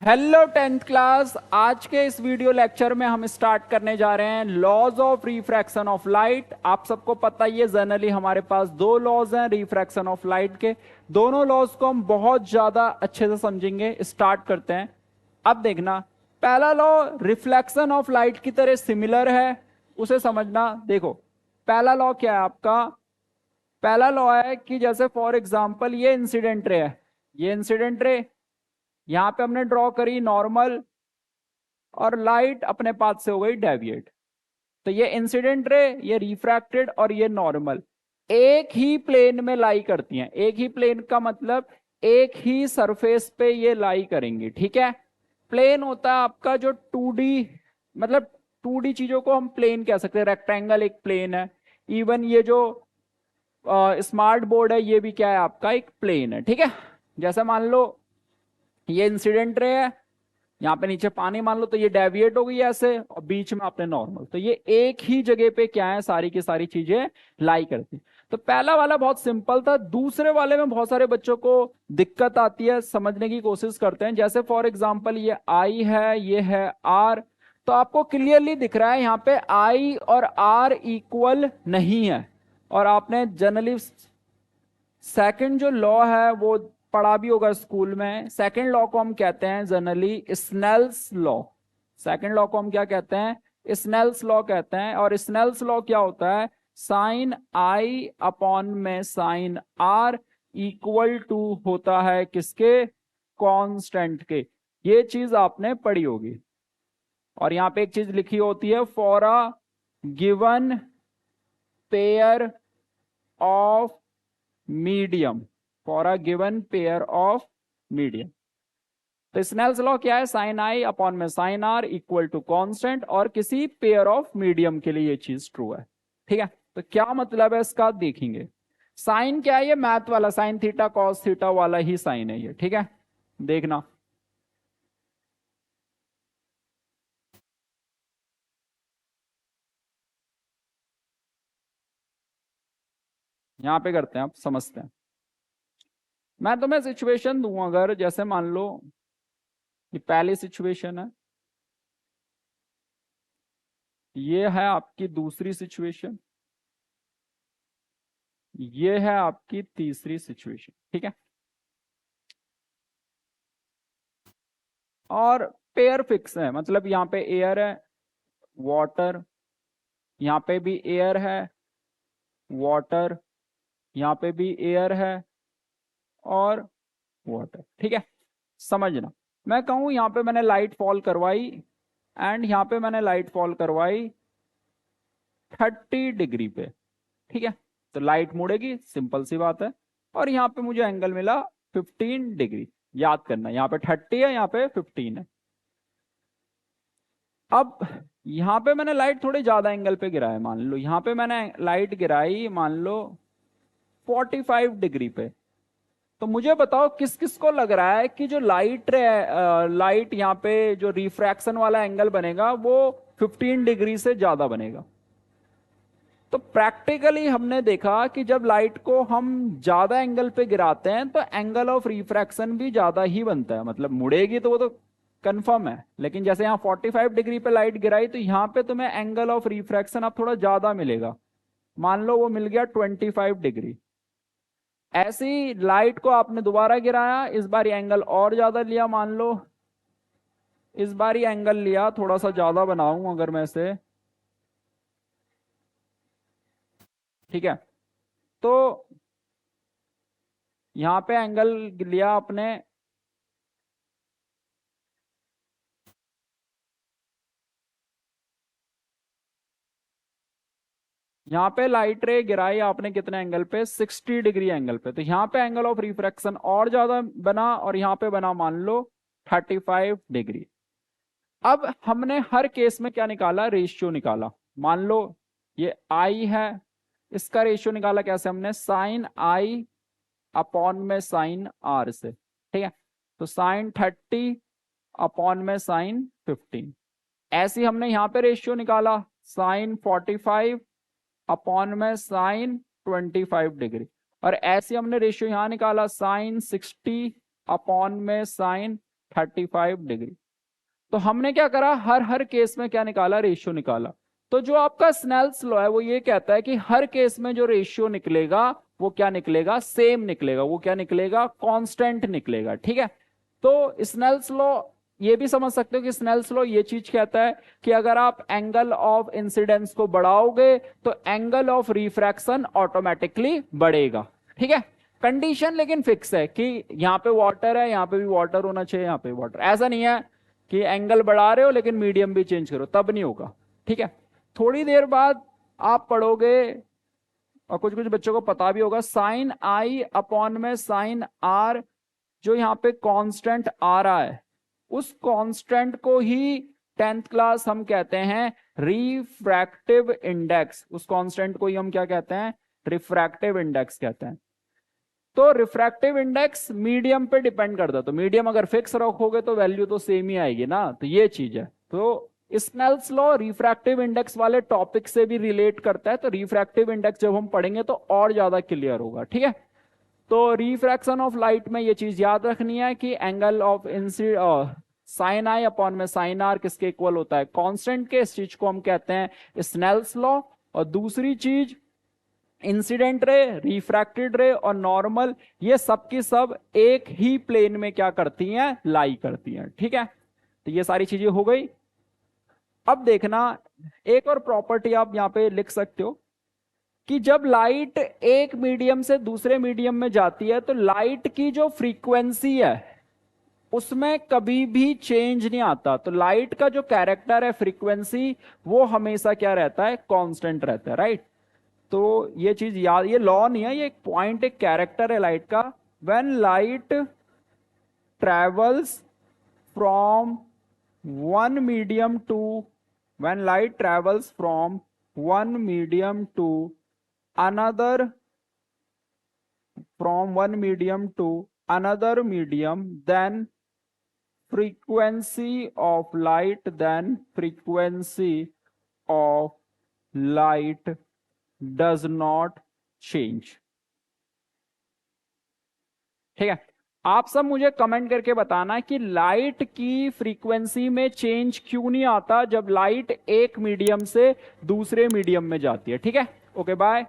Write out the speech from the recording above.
Hello tenth class. आज के इस वीडियो लेक्चर में हम स्टार्ट करने जा रहे हैं laws of refraction of light. आप सबको पता ही है जनरली हमारे पास दो लॉज हैं रिफ्रैक्शन ऑफ लाइट के। दोनों लॉज को हम बहुत ज्यादा अच्छे से समझेंगे। स्टार्ट करते हैं। अब देखना, पहला लॉ रिफ्लेक्शन ऑफ लाइट की तरह सिमिलर है, उसे समझना। देखो पहला लॉ क्या है आपका। पहला लॉ है कि जैसे फॉर एग्जांपल ये इंसिडेंट रे है, ये इंसिडेंट रे यहां पे हमने ड्रॉ करी नॉर्मल, और लाइट अपने पाथ से हो गई डेविएट। तो ये इंसिडेंट रे, ये रिफ्रैक्टेड और ये नॉर्मल एक ही प्लेन में लाई करती हैं। एक ही प्लेन का मतलब एक ही सरफेस पे ये लाई करेंगी, ठीक है। प्लेन होता है आपका जो 2D, मतलब 2D चीजों को हम प्लेन कह सकते हैं। रेक्टेंगल एक प्लेन है। इवन ये जो स्मार्ट बोर्ड है ये भी क्या है आपका, एक प्लेन है, ठीक है। जैसे मान लो ये इंसिडेंट रे है, यहाँ पे नीचे पानी मान लो, तो ये डेविएट हो गई ऐसे, और बीच में आपने नॉर्मल। तो ये एक ही जगह पे क्या है, सारी की सारी चीजें लाई करती। तो पहला वाला बहुत सिंपल था। दूसरे वाले में बहुत सारे बच्चों को दिक्कत आती है, समझने की कोशिश करते हैं। जैसे फॉर एग्जांपल ये आई है, ये है आर। तो आपको क्लियरली दिख रहा है यहाँ पे आई और आर इक्वल नहीं है। और आपने जनरली सेकंड जो लॉ है वो पढ़ा भी होगा स्कूल में। सेकंड लॉ को हम कहते हैं generally Snell's law. Second law को हम क्या कहते हैं, स्नेल्स लॉ कहते हैं। और स्नेल्स लॉ क्या होता है, साइन आई अपॉन में साइन आर इक्वल टू होता है किसके, कांस्टेंट के। ये चीज आपने पढ़ी होगी। और यहां पे एक चीज लिखी होती है, for a given pair of medium, for a given pair of medium. तो स्नेल्स लॉ क्या है, साइन आई अपॉन में sine R equal to constant, और किसी पेयर ऑफ मीडियम के लिए ये चीज ट्रू है, ठीक है। तो क्या मतलब है इसका देखेंगे। साइन क्या है, ये मैथ वाला साइन थीटा कॉस थीटा वाला ही साइन है ये, ठीक है। देखना यहां पे करते हैं, आप समझते हैं। मैं तुम्हें सिचुएशन दूंगा, अगर जैसे मान लो ये पहली सिचुएशन है, ये है आपकी दूसरी सिचुएशन, ये है आपकी तीसरी सिचुएशन, ठीक है। और पेयर फिक्स है, मतलब यहाँ पे एयर है, वाटर, यहाँ पे भी एयर है, वाटर, यहाँ पे भी एयर है और वाटर, ठीक है। समझना, मैं कहूँ यहाँ पे मैंने लाइट फॉल करवाई, एंड यहाँ पे मैंने लाइट फॉल करवाई 30 डिग्री पे, ठीक है। तो लाइट मुड़ेगी, सिंपल सी बात है। और यहाँ पे मुझे एंगल मिला 15 डिग्री। याद करना, यहाँ पे 30 है, यहाँ पे 15 है। अब यहां पे मैंने लाइट थोड़े ज्यादा एंगल पे गिराया, मान लो यहां पे मैंने लाइट गिराई मान लो 45 डिग्री पे। तो मुझे बताओ किस किस को लग रहा है कि जो लाइट यहाँ पे जो रिफ्रैक्शन वाला एंगल बनेगा वो 15 डिग्री से ज्यादा बनेगा। तो प्रैक्टिकली हमने देखा कि जब लाइट को हम ज्यादा एंगल पे गिराते हैं तो एंगल ऑफ रिफ्रैक्शन भी ज्यादा ही बनता है। मतलब मुड़ेगी तो वो तो कंफर्म है, लेकिन जैसे यहाँ 45 डिग्री पे लाइट गिराई तो यहाँ पे तुम्हें एंगल ऑफ रिफ्रैक्शन अब थोड़ा ज्यादा मिलेगा। मान लो वो मिल गया 25 डिग्री। ऐसी लाइट को आपने दोबारा गिराया, इस बार एंगल और ज्यादा लिया, मान लो इस बार एंगल लिया, थोड़ा सा ज्यादा बनाऊं अगर मैं इसे, ठीक है। तो यहाँ पे एंगल लिया आपने, यहाँ पे लाइट रे गिराई आपने कितने एंगल पे, 60 डिग्री एंगल पे। तो यहाँ पे एंगल ऑफ रिफ्रैक्शन और ज्यादा बना, और यहाँ पे बना मान लो 35 डिग्री। अब हमने हर केस में क्या निकाला, रेशियो निकाला। मान लो ये आई है, इसका रेशियो निकाला कैसे हमने, साइन आई अपॉन में साइन आर से, ठीक है। तो साइन 30 अपॉन में साइन 15। ऐसे ही हमने यहाँ पे रेशियो निकाला, साइन 45 अपॉन में साइन 25 डिग्री। और ऐसे हमने रेशियो यहां निकाला, साइन 60 अपॉन में साइन 35 डिग्री। तो हमने क्या करा, हर केस में क्या निकाला, रेशियो निकाला। तो जो आपका स्नेल्स लॉ है वो ये कहता है कि हर केस में जो रेशियो निकलेगा वो क्या निकलेगा, सेम निकलेगा। वो क्या निकलेगा, कांस्टेंट निकलेगा। ठीक है, तो स्नेल्स लॉ ये भी समझ सकते हो कि स्नेल्स लॉ ये चीज कहता है कि अगर आप एंगल ऑफ इंसिडेंस को बढ़ाओगे तो एंगल ऑफ रिफ्रैक्शन ऑटोमेटिकली बढ़ेगा। ठीक है, कंडीशन लेकिन फिक्स है कि यहाँ पे वाटर है, यहाँ पे भी वाटर होना चाहिए, यहाँ पे वाटर। ऐसा नहीं है कि एंगल बढ़ा रहे हो लेकिन मीडियम भी चेंज करो, तब नहीं होगा। ठीक है, थोड़ी देर बाद आप पढ़ोगे और कुछ कुछ बच्चों को पता भी होगा, साइन आई अपॉन में साइन आर, जो यहाँ पे कांस्टेंट आ रहा है उस कांस्टेंट को ही 10th क्लास हम कहते हैं रिफ्रैक्टिव इंडेक्स। उस कांस्टेंट को ही हम क्या कहते हैं, रिफ्रैक्टिव इंडेक्स कहते हैं। तो रिफ्रैक्टिव इंडेक्स मीडियम पे डिपेंड करता है, तो मीडियम अगर फिक्स रखोगे तो वैल्यू तो सेम ही आएगी ना। तो ये चीज है। तो स्नेल्स लॉ रिफ्रैक्टिव इंडेक्स वाले टॉपिक से भी रिलेट करता है। तो रिफ्रैक्टिव इंडेक्स जब हम पढ़ेंगे तो और ज्यादा क्लियर होगा। ठीक है, तो रिफ्रैक्शन ऑफ लाइट में ये चीज याद रखनी है कि angle of sine I upon में साइन आर किसके इक्वल होता है, कांस्टेंट के। इस चीज को हम कहते हैं स्नेल्स लॉ। और दूसरी चीज, इंसिडेंट रे, रिफ्रैक्टेड रे और नॉर्मल, ये सब की सब एक ही प्लेन में क्या करती हैं, लाई करती हैं। ठीक है, तो ये सारी चीजें हो गई। अब देखना, एक और प्रॉपर्टी आप यहां पे लिख सकते हो कि जब लाइट एक मीडियम से दूसरे मीडियम में जाती है तो लाइट की जो फ्रीक्वेंसी है उसमें कभी भी चेंज नहीं आता। तो लाइट का जो कैरेक्टर है, फ्रीक्वेंसी, वो हमेशा क्या रहता है, कांस्टेंट रहता है। राइट, तो ये चीज याद, ये लॉ नहीं है, ये एक पॉइंट, एक कैरेक्टर है लाइट का। When light travels from one medium to, when light travels from one medium to another, from one medium to another medium, then frequency of light, then frequency of light does not change। ठीक है, आप सब मुझे comment करके बताना कि light की frequency में चेंज क्यों नहीं आता जब लाइट एक मीडियम से दूसरे मीडियम में जाती है। ठीक है, ओके बाय।